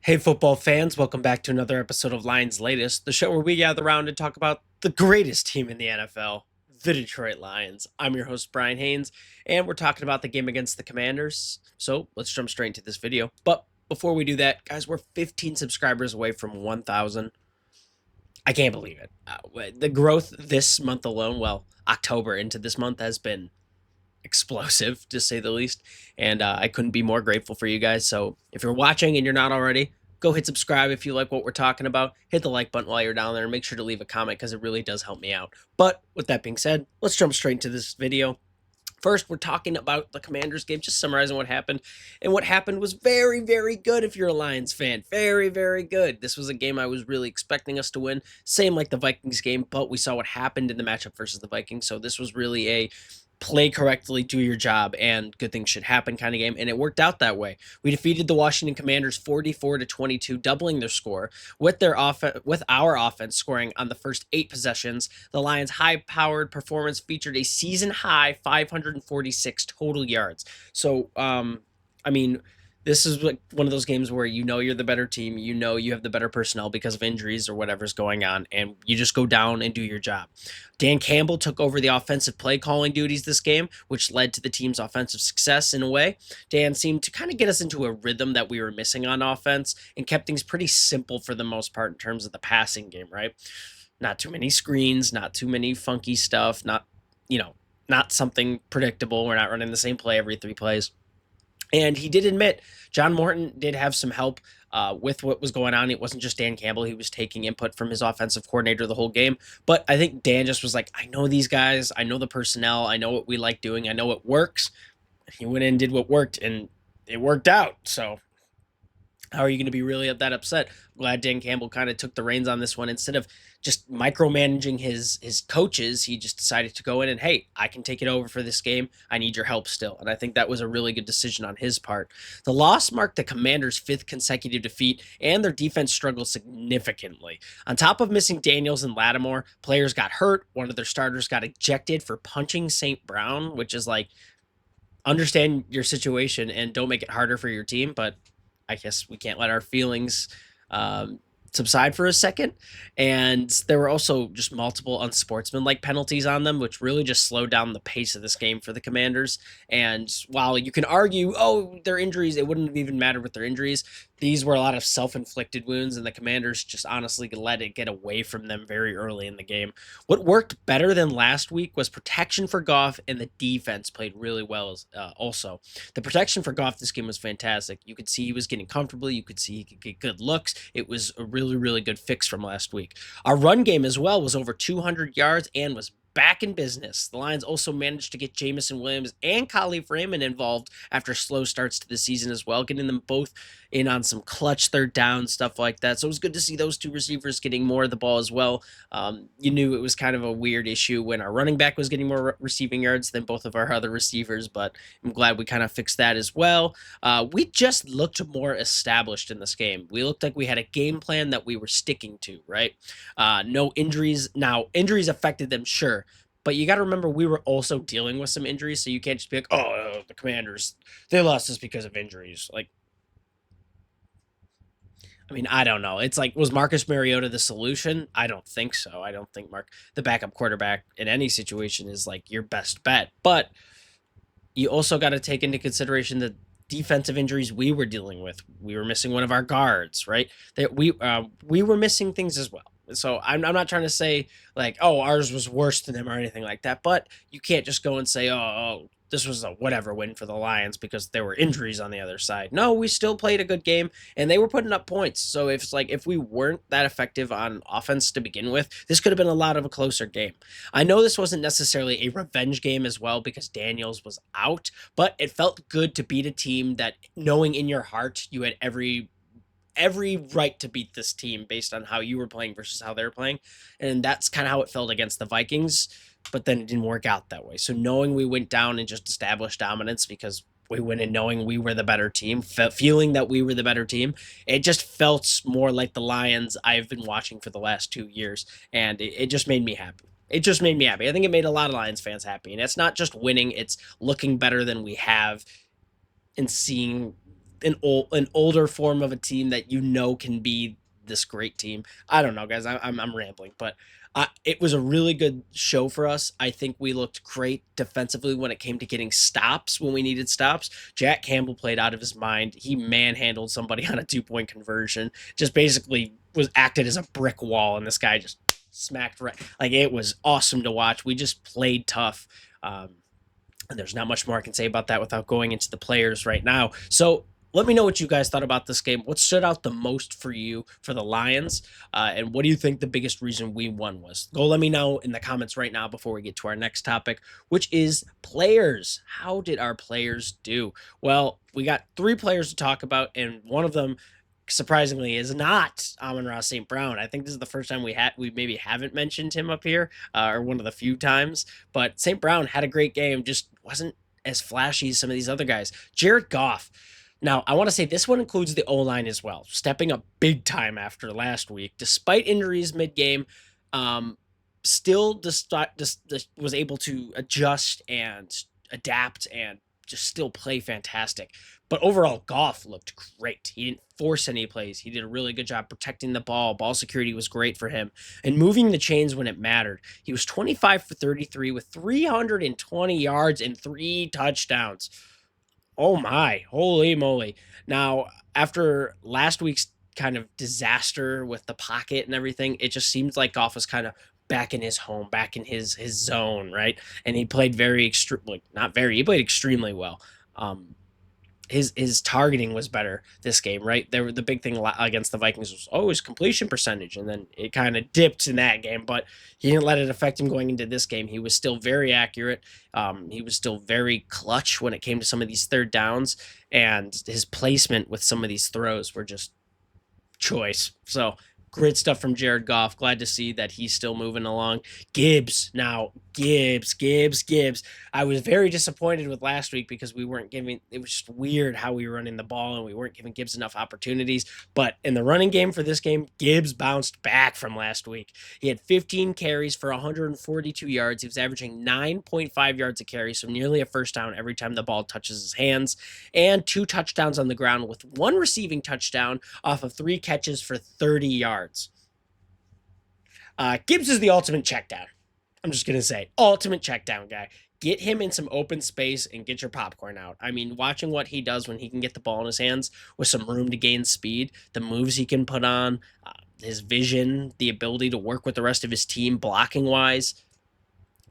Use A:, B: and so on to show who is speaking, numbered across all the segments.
A: Hey, football fans, welcome back to another episode of Lions Latest, the show where we gather around and talk about the greatest team in the NFL, the Detroit Lions. I'm your host, Bryan Hanes, and we're talking about the game against the Commanders. So let's jump straight into this video. But before we do that, guys, we're 15 subscribers away from 1,000. I can't believe it. The growth this month alone, well, October into this month, has been explosive to say the least, and I couldn't be more grateful for you guys. So if you're watching and you're not already, go hit subscribe. If you like what we're talking about, hit the like button while you're down there, and make sure to leave a comment because it really does help me out. But with that being said, let's jump straight into this video. First, we're talking about the Commanders game, just summarizing what happened. And what happened was very, very good if you're a Lions fan. Very, very good. This was a game I was really expecting us to win. Same like the Vikings game, but we saw what happened in the matchup versus the Vikings. So this was really a play correctly, do your job, and good things should happen kind of game, and it worked out that way. We defeated the Washington Commanders 44-22, doubling their score with our offense scoring on the first 8 possessions. The Lions' high-powered performance featured a season-high 546 total yards. So, I mean, this is like one of those games where you know you're the better team, you know you have the better personnel because of injuries or whatever's going on, and you just go down and do your job. Dan Campbell took over the offensive play calling duties this game, which led to the team's offensive success in a way. Dan seemed to kind of get us into a rhythm that we were missing on offense and kept things pretty simple for the most part in terms of the passing game, right? Not too many screens, not too many funky stuff, not something predictable. We're not running the same play every 3 plays. And he did admit John Morton did have some help with what was going on. It wasn't just Dan Campbell. He was taking input from his offensive coordinator the whole game. But I think Dan just was like, I know these guys. I know the personnel. I know what we like doing. I know it works. He went in and did what worked, and it worked out. So how are you going to be really that upset? I'm glad Dan Campbell kind of took the reins on this one. Instead of just micromanaging his coaches, he just decided to go in and, hey, I can take it over for this game. I need your help still. And I think that was a really good decision on his part. The loss marked the Commanders' 5th consecutive defeat, and their defense struggled significantly. On top of missing Daniels and Lattimore, players got hurt. One of their starters got ejected for punching St. Brown, which is like, understand your situation and don't make it harder for your team, but I guess we can't let our feelings subside for a second. And there were also just multiple unsportsmanlike penalties on them, which really just slowed down the pace of this game for the Commanders. And while you can argue, oh, their injuries, it wouldn't have even mattered with their injuries. These were a lot of self-inflicted wounds, and the Commanders just honestly let it get away from them very early in the game. What worked better than last week was protection for Goff, and the defense played really well also. The protection for Goff this game was fantastic. You could see he was getting comfortable. You could see he could get good looks. It was a really, really good fix from last week. Our run game as well was over 200 yards and was back in business. The Lions also managed to get Jamison Williams and Khalif Raymond involved after slow starts to the season as well, getting them both in on some clutch third down stuff like that. So it was good to see those 2 receivers getting more of the ball as well. You knew it was kind of a weird issue when our running back was getting more receiving yards than both of our other receivers, but I'm glad we kind of fixed that as well. We just looked more established in this game. We looked like we had a game plan that we were sticking to, right? No injuries. Now, injuries affected them, sure. But you got to remember, we were also dealing with some injuries, so you can't just be like, oh, the Commanders, they lost us because of injuries. Like, I mean, I don't know. It's like, was Marcus Mariota the solution? I don't think so. I don't think the backup quarterback in any situation is like your best bet. But you also got to take into consideration the defensive injuries we were dealing with. We were missing one of our guards, right? That we were missing things as well. So I'm not trying to say like, oh, ours was worse than them or anything like that. But you can't just go and say, oh, this was a whatever win for the Lions because there were injuries on the other side. No, we still played a good game and they were putting up points. So if it's like, if we weren't that effective on offense to begin with, this could have been a lot of a closer game. I know this wasn't necessarily a revenge game as well because Daniels was out, but it felt good to beat a team that, knowing in your heart you had every right to beat this team based on how you were playing versus how they're playing. And that's kind of how it felt against the Vikings, but then it didn't work out that way. So knowing we went down and just established dominance because we went in knowing we were the better team, feeling that we were the better team, it just felt more like the Lions I've been watching for the last 2 years. And it just made me happy. It just made me happy. I think it made a lot of Lions fans happy. And it's not just winning, it's looking better than we have and seeing an older form of a team that can be this great team. I don't know, guys. I'm rambling, but it was a really good show for us. I think we looked great defensively when it came to getting stops when we needed stops. Jack Campbell played out of his mind. He manhandled somebody on a 2-point conversion. Just basically was acted as a brick wall, and this guy just smacked right. Like, it was awesome to watch. We just played tough. And there's not much more I can say about that without going into the players right now. So let me know what you guys thought about this game. What stood out the most for you for the Lions? And what do you think the biggest reason we won was? Go let me know in the comments right now before we get to our next topic, which is players. How did our players do? Well, we got 3 players to talk about, and one of them, surprisingly, is not Amon-Ra St. Brown. I think this is the first time we maybe haven't mentioned him up here, or one of the few times. But St. Brown had a great game, just wasn't as flashy as some of these other guys. Jared Goff. Now, I want to say this one includes the O-line as well, stepping up big time after last week. Despite injuries mid-game, still was able to adjust and adapt and just still play fantastic. But overall, Goff looked great. He didn't force any plays. He did a really good job protecting the ball. Ball security was great for him. And moving the chains when it mattered. He was 25 for 33 with 320 yards and 3 touchdowns. Oh my, holy moly. Now, after last week's kind of disaster with the pocket and everything, it just seems like Goff was kind of back in his home, back in his zone, right? And he played he played extremely well. His targeting was better this game, right? The big thing against the Vikings was his completion percentage, and then it kind of dipped in that game, but he didn't let it affect him going into this game. He was still very accurate. He was still very clutch when it came to some of these third downs, and his placement with some of these throws were just choice. So great stuff from Jared Goff. Glad to see that he's still moving along. Gibbs. I was very disappointed with last week because we weren't giving, it was just weird how we were running the ball and we weren't giving Gibbs enough opportunities. But in the running game for this game, Gibbs bounced back from last week. He had 15 carries for 142 yards. He was averaging 9.5 yards a carry, so nearly a first down every time the ball touches his hands, and 2 touchdowns on the ground with 1 receiving touchdown off of 3 catches for 30 yards. Gibbs is the ultimate check down. I'm just going to say, ultimate check down guy. Get him in some open space and get your popcorn out. I mean, watching what he does when he can get the ball in his hands with some room to gain speed, the moves he can put on, his vision, the ability to work with the rest of his team blocking-wise.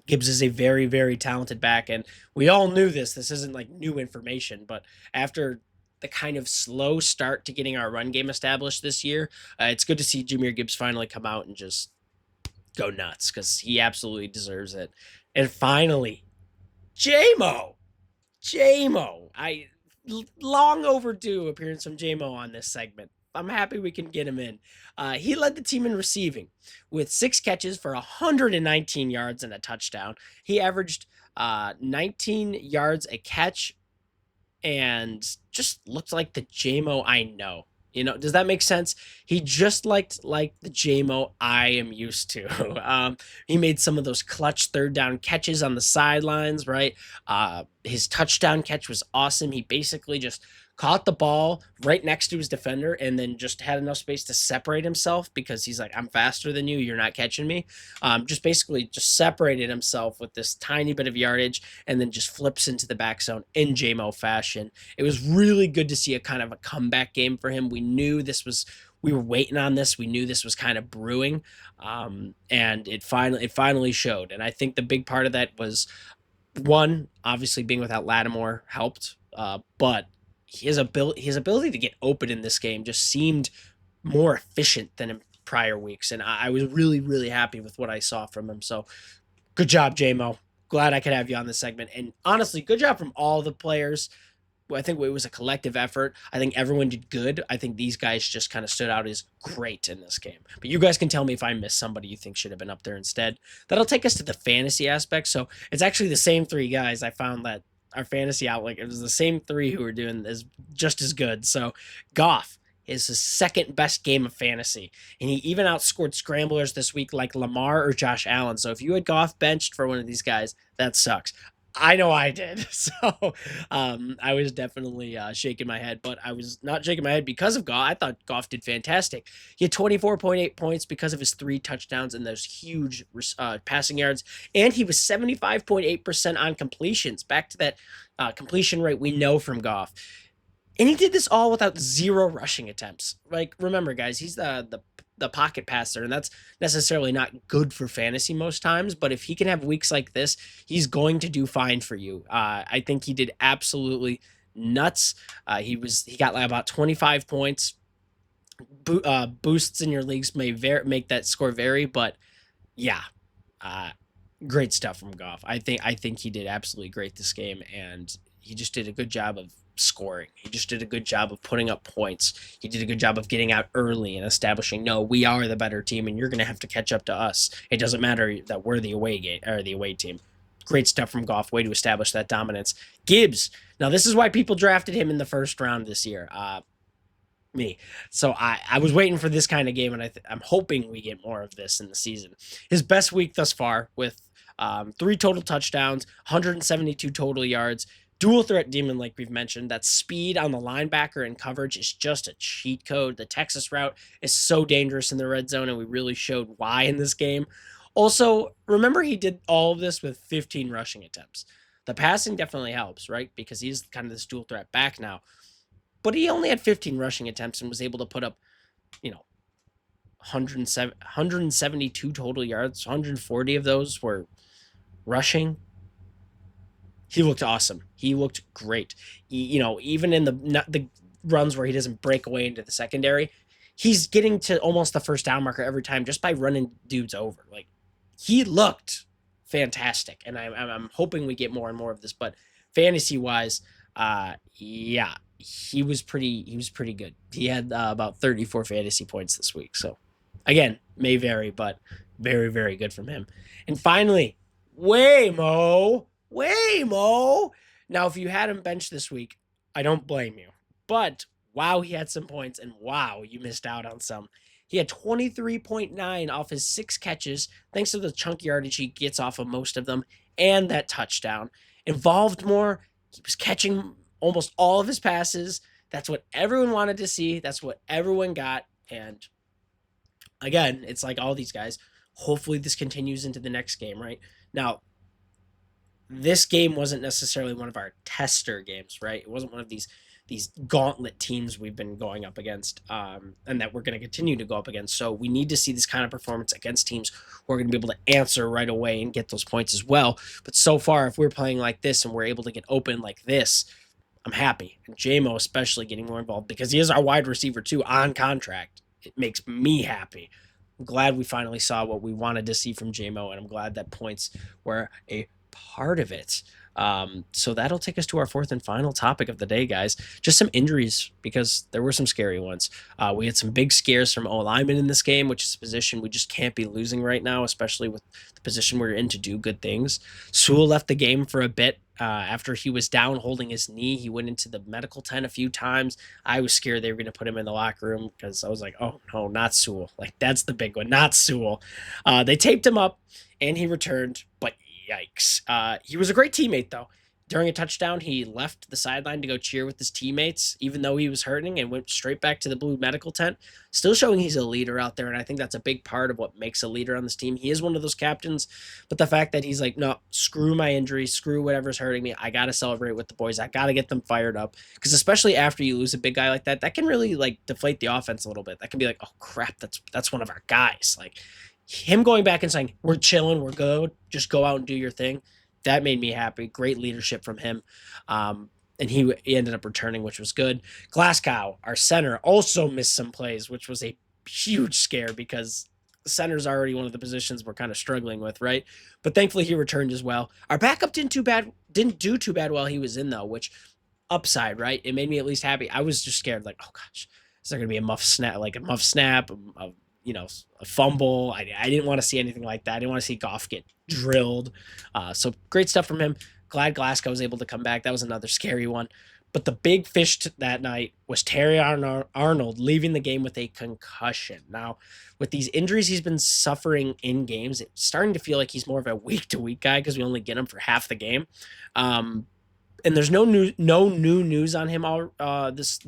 A: Gibbs is a very, very talented back, and we all knew this. This isn't like new information, but after the kind of slow start to getting our run game established this year, it's good to see Jahmyr Gibbs finally come out and just go nuts, because he absolutely deserves it. And finally, J-Mo. Long overdue appearance from J-Mo on this segment. I'm happy we can get him in. He led the team in receiving with 6 catches for 119 yards and a touchdown. He averaged 19 yards a catch and just looked like the J-Mo I know. You know, does that make sense? He just looked like the J-Mo I am used to. He made some of those clutch third down catches on the sidelines, right? His touchdown catch was awesome. He basically just caught the ball right next to his defender and then just had enough space to separate himself because he's like, I'm faster than you. You're not catching me. Just basically just separated himself with this tiny bit of yardage and then just flips into the back zone in J-Mo fashion. It was really good to see a kind of a comeback game for him. We were waiting on this. We knew this was kind of brewing, and it finally showed. And I think the big part of that was, one, obviously being without Lattimore helped, but his ability to get open in this game just seemed more efficient than in prior weeks, and I was really, really happy with what I saw from him. So good job, J-Mo. Glad I could have you on this segment. And honestly, good job from all the players. I think it was a collective effort. I think everyone did good. I think these guys just kind of stood out as great in this game. But you guys can tell me if I missed somebody you think should have been up there instead. That'll take us to the fantasy aspect. So it's actually the same 3 guys. I found that our fantasy outlook, it was the same 3 who were doing this just as good. So Goff is his second best game of fantasy, and he even outscored scramblers this week like Lamar or Josh Allen. So if you had Goff benched for one of these guys, that sucks. I know I did. So I was definitely shaking my head, but I was not shaking my head because of Goff. I thought Goff did fantastic. He had 24.8 points because of his 3 touchdowns and those huge passing yards. And he was 75.8% on completions, back to that completion rate we know from Goff. And he did this all without 0 rushing attempts. Like, remember, guys, he's the pocket passer, and that's necessarily not good for fantasy most times. But if he can have weeks like this, he's going to do fine for you. I think he did absolutely nuts. He got like about 25 points. Boosts in your leagues may make that score vary, but yeah, uh, great stuff from Goff. I think he did absolutely great this game, and he just did a good job of scoring. He just did a good job of putting up points. He did a good job of getting out early and establishing, no, we are the better team, and you're going to have to catch up to us. It doesn't matter that we're the away game or the away team. Great stuff from Goff. Way to establish that dominance. Gibbs. Now this is why people drafted him in the first round this year. Me. So I was waiting for this kind of game, and I'm hoping we get more of this in the season. His best week thus far with 3 total touchdowns, 172 total yards, dual threat demon, like we've mentioned. That speed on the linebacker and coverage is just a cheat code. The Texas route is so dangerous in the red zone, and we really showed why in this game. Also, remember he did all of this with 15 rushing attempts. The passing definitely helps, right? Because he's kind of this dual threat back now. But he only had 15 rushing attempts and was able to put up, 172 total yards. 140 of those were rushing. He looked awesome. He looked great. Even in the runs where he doesn't break away into the secondary, he's getting to almost the first down marker every time just by running dudes over. Like, he looked fantastic, and I'm hoping we get more and more of this. But fantasy wise, yeah, he was pretty good. He had about 34 fantasy points this week. So again, may vary, but very, very good from him. And finally, Waymo. Now, if you had him benched this week, I don't blame you. But wow, he had some points, and wow, you missed out on some. He had 23.9 off his 6 catches, thanks to the chunk yardage he gets off of most of them, and that touchdown. Involved more. He was catching almost all of his passes. That's what everyone wanted to see. That's what everyone got. And again, it's like all these guys. Hopefully, this continues into the next game, right? Now, this game wasn't necessarily one of our tester games, right? It wasn't one of these gauntlet teams we've been going up against, and that we're going to continue to go up against. So we need to see this kind of performance against teams who are going to be able to answer right away and get those points as well. But so far, if we're playing like this and we're able to get open like this, I'm happy. And JMO especially getting more involved because he is our wide receiver too on contract. It makes me happy. I'm glad we finally saw what we wanted to see from JMO, and I'm glad that points were a part of it. So that'll take us to our fourth and final topic of the day, guys. Just some injuries, because there were some scary ones. We had some big scares from O-linemen in this game, which is a position we just can't be losing right now, especially with the position we're in to do good things. Sewell left the game for a bit. After he was down holding his knee, he went into the medical tent a few times. I was scared they were going to put him in the locker room because I was like, oh, no, not Sewell. Like, that's the big one, not Sewell. They taped him up, and he returned, but yikes. He was a great teammate, though. During a touchdown, he left the sideline to go cheer with his teammates, even though he was hurting, and went straight back to the blue medical tent. Still showing he's a leader out there, and I think that's a big part of what makes a leader on this team. He is one of those captains, but the fact that he's like, no, screw my injury, screw whatever's hurting me. I got to celebrate with the boys. I got to get them fired up, because especially after you lose a big guy like that, that can really like deflate the offense a little bit. That can be like, oh crap, that's one of our guys. Like, him going back and saying, we're chilling, we're good, just go out and do your thing, that made me happy. Great leadership from him. And he ended up returning, which was good. Glasgow, our center, also missed some plays, which was a huge scare because center's already one of the positions we're kind of struggling with, right? But thankfully he returned as well. Our backup didn't do too bad while he was in, though, which upside, right? It made me at least happy. I was just scared, like, oh gosh, is there gonna be a muff snap, a fumble? I didn't want to see anything like that. I didn't want to see Goff get drilled. So great stuff from him. Glad Glasgow was able to come back. That was another scary one. But the big fish that night was Terry Arnold leaving the game with a concussion. Now, with these injuries he's been suffering in games, it's starting to feel like he's more of a week-to-week guy because we only get him for half the game. And there's no new news on him all this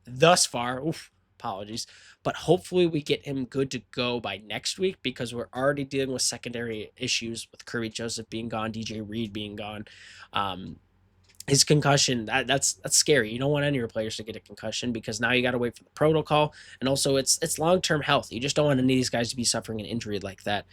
A: thus far. Oof, apologies. But hopefully we get him good to go by next week because we're already dealing with secondary issues with Kirby Joseph being gone, DJ Reed being gone. His concussion, that's scary. You don't want any of your players to get a concussion because now you got to wait for the protocol, and also it's long-term health. You just don't want any of these guys to be suffering an injury like that.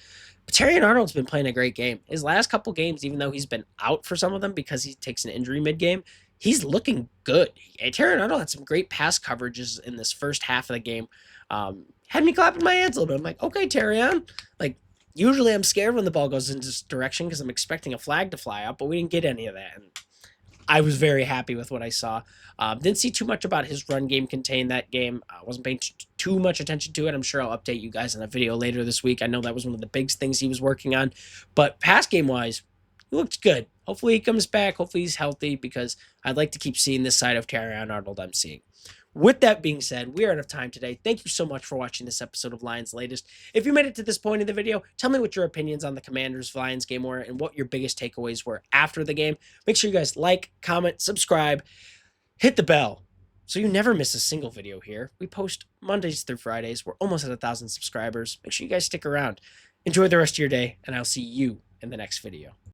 A: But Terry Arnold's been playing a great game. His last couple games, even though he's been out for some of them because he takes an injury mid-game, he's looking good. Terry Arnold had some great pass coverages in this first half of the game. Had me clapping my hands a little bit. I'm like, okay, Terry on. Like, usually I'm scared when the ball goes in this direction because I'm expecting a flag to fly up, but we didn't get any of that. And I was very happy with what I saw. Didn't see too much about his run game contained that game. Wasn't paying too much attention to it. I'm sure I'll update you guys in a video later this week. I know that was one of the big things he was working on. But pass game wise, he looked good. Hopefully he comes back. Hopefully he's healthy because I'd like to keep seeing this side of Terry Arnold I'm seeing. With that being said, we are out of time today. Thank you so much for watching this episode of Lions Latest. If you made it to this point in the video, tell me what your opinions on the Commanders-Lions game were and what your biggest takeaways were after the game. Make sure you guys like, comment, subscribe, hit the bell so you never miss a single video here. We post Mondays through Fridays. We're almost at 1,000 subscribers. Make sure you guys stick around. Enjoy the rest of your day, and I'll see you in the next video.